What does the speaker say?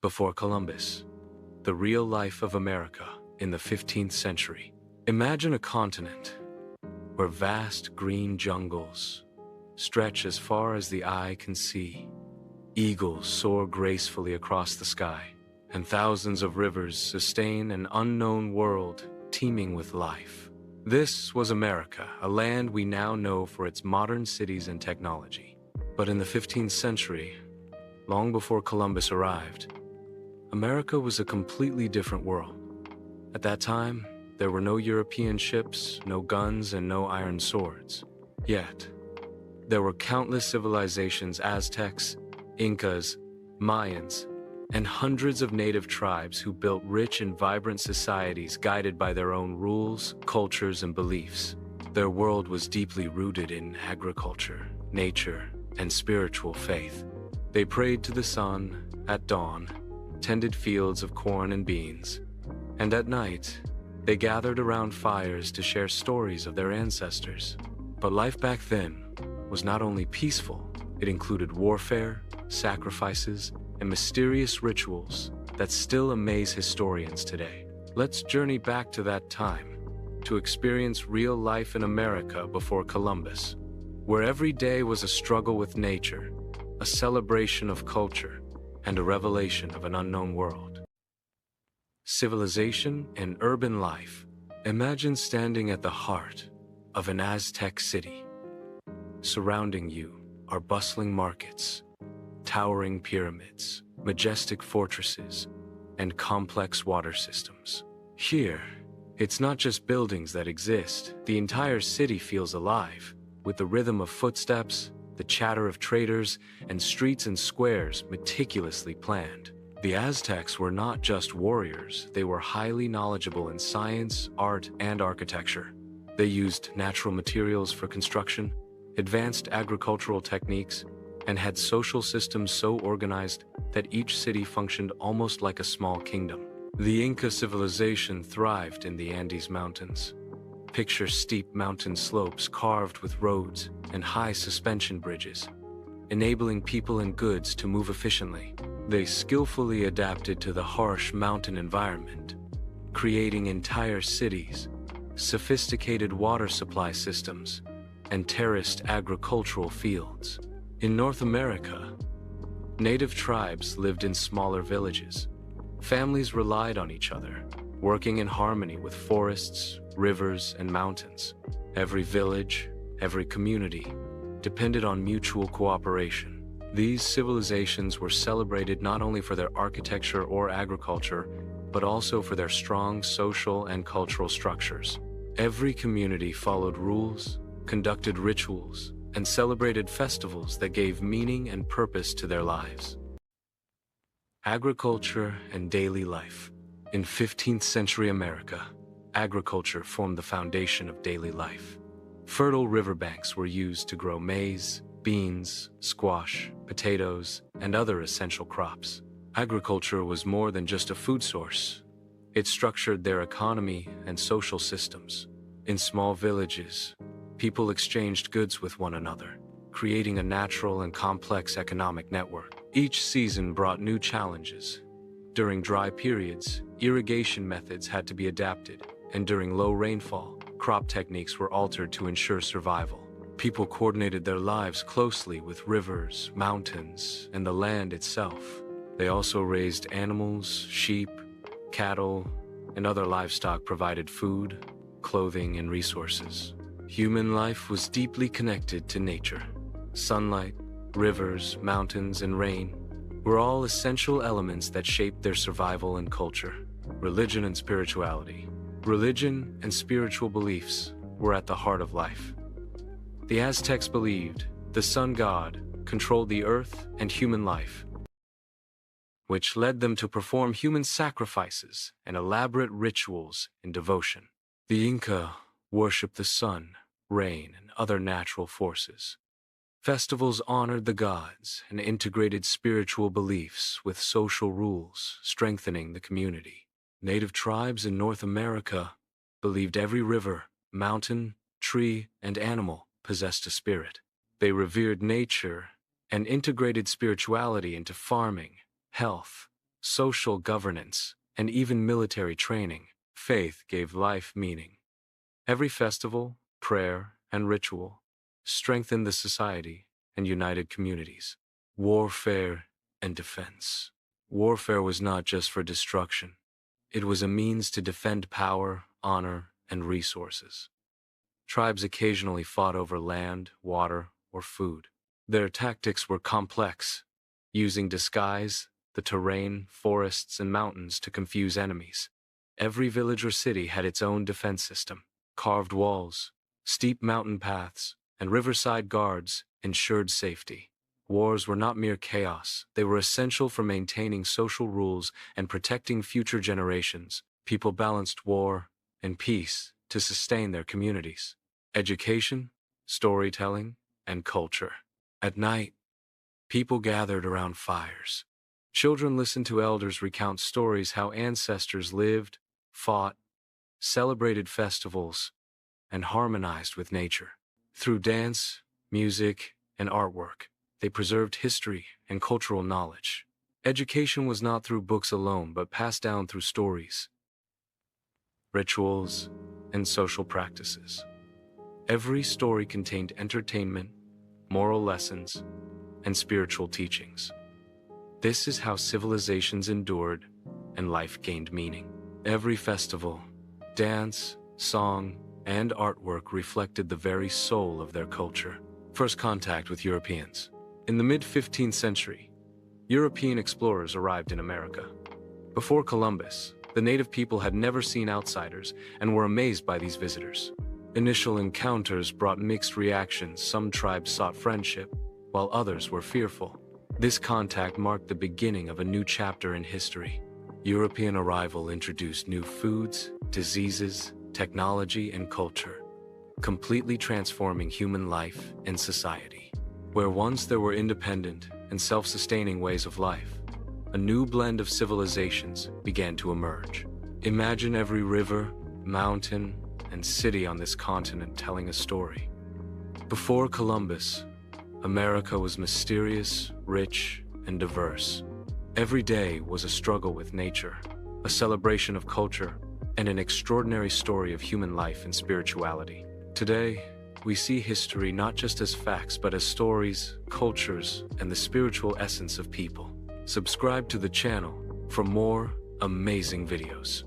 before Columbus. The real life of America in the 15th century. Imagine a continent where vast green jungles stretch as far as the eye can see. Eagles soar gracefully across the sky, and thousands of rivers sustain an unknown world teeming with life. This was America, a land we now know for its modern cities and technology. But in the 15th century, long before Columbus arrived, America was a completely different world. At that time, there were no European ships, no guns, and no iron swords. Yet, there were countless civilizations: Aztecs, Incas, Mayans, and hundreds of native tribes who built rich and vibrant societies guided by their own rules, cultures, and beliefs. Their world was deeply rooted in agriculture, nature, and spiritual faith. They prayed to the sun at dawn, tended fields of corn and beans, and at night, they gathered around fires to share stories of their ancestors. But life back then was not only peaceful, it included warfare, sacrifices, and mysterious rituals that still amaze historians today. Let's journey back to that time to experience real life in America before Columbus, where every day was a struggle with nature, a celebration of culture, and a revelation of an unknown world. Civilization and urban life. Imagine standing at the heart of an Aztec city. Surrounding you are bustling markets, towering pyramids, majestic fortresses, and complex water systems. Here, it's not just buildings that exist. The entire city feels alive, with the rhythm of footsteps, the chatter of traders, and streets and squares meticulously planned. The Aztecs were not just warriors, they were highly knowledgeable in science, art, and architecture. They used natural materials for construction, advanced agricultural techniques, and had social systems so organized that each city functioned almost like a small kingdom. The Inca civilization thrived in the Andes Mountains. Picture steep mountain slopes carved with roads and high suspension bridges, enabling people and goods to move efficiently. They skillfully adapted to the harsh mountain environment, creating entire cities, sophisticated water supply systems, and terraced agricultural fields. In North America, native tribes lived in smaller villages. Families relied on each other, working in harmony with forests, rivers, and mountains. Every village, every community, depended on mutual cooperation. These civilizations were celebrated not only for their architecture or agriculture, but also for their strong social and cultural structures. Every community followed rules, conducted rituals, and celebrated festivals that gave meaning and purpose to their lives. Agriculture and daily life. In 15th century America, agriculture formed the foundation of daily life. Fertile riverbanks were used to grow maize, beans, squash, potatoes, and other essential crops. Agriculture was more than just a food source. It structured their economy and social systems. In small villages, people exchanged goods with one another, creating a natural and complex economic network. Each season brought new challenges. During dry periods, irrigation methods had to be adapted, and during low rainfall, crop techniques were altered to ensure survival. People coordinated their lives closely with rivers, mountains, and the land itself. They also raised animals, sheep, cattle, and other livestock provided food, clothing, and resources. Human life was deeply connected to nature. Sunlight, rivers, mountains, and rain were all essential elements that shaped their survival and culture. Religion and spirituality. Religion and spiritual beliefs were at the heart of life. The Aztecs believed the sun god controlled the earth and human life, which led them to perform human sacrifices and elaborate rituals in devotion. The Inca worshipped the sun, rain, and other natural forces. Festivals honored the gods and integrated spiritual beliefs with social rules, strengthening the community. Native tribes in North America believed every river, mountain, tree, and animal possessed a spirit. They revered nature and integrated spirituality into farming, health, social governance, and even military training, faith gave life meaning. Every festival, prayer, and ritual strengthened the society and united communities. Warfare and defense. Warfare was not just for destruction. It was a means to defend power, honor, and resources. Tribes occasionally fought over land, water, or food. Their tactics were complex, using disguise, the terrain, forests, and mountains to confuse enemies. Every village or city had its own defense system. Carved walls, steep mountain paths, and riverside guards ensured safety. Wars were not mere chaos. They were essential for maintaining social rules and protecting future generations. People balanced war and peace to sustain their communities. Education, storytelling, and culture. At night, people gathered around fires. Children listened to elders recount stories how ancestors lived, fought, celebrated festivals, and harmonized with nature. Through dance, music, and artwork, they preserved history and cultural knowledge. Education was not through books alone, but passed down through stories, rituals, and social practices. Every story contained entertainment, moral lessons, and spiritual teachings. This is how civilizations endured and life gained meaning. Every festival, dance, song, and artwork reflected the very soul of their culture. First contact with Europeans. In the mid-15th century, European explorers arrived in America. Before Columbus, the native people had never seen outsiders and were amazed by these visitors. Initial encounters brought mixed reactions. Some tribes sought friendship, while others were fearful. This contact marked the beginning of a new chapter in history. European arrival introduced new foods, diseases, technology, and culture, completely transforming human life and society. Where once there were independent and self-sustaining ways of life, a new blend of civilizations began to emerge. Imagine every river, mountain, and city on this continent telling a story. Before Columbus, America was mysterious, rich, and diverse. Every day was a struggle with nature, a celebration of culture, and an extraordinary story of human life and spirituality. Today, we see history not just as facts, but as stories, cultures, and the spiritual essence of people. Subscribe to the channel for more amazing videos.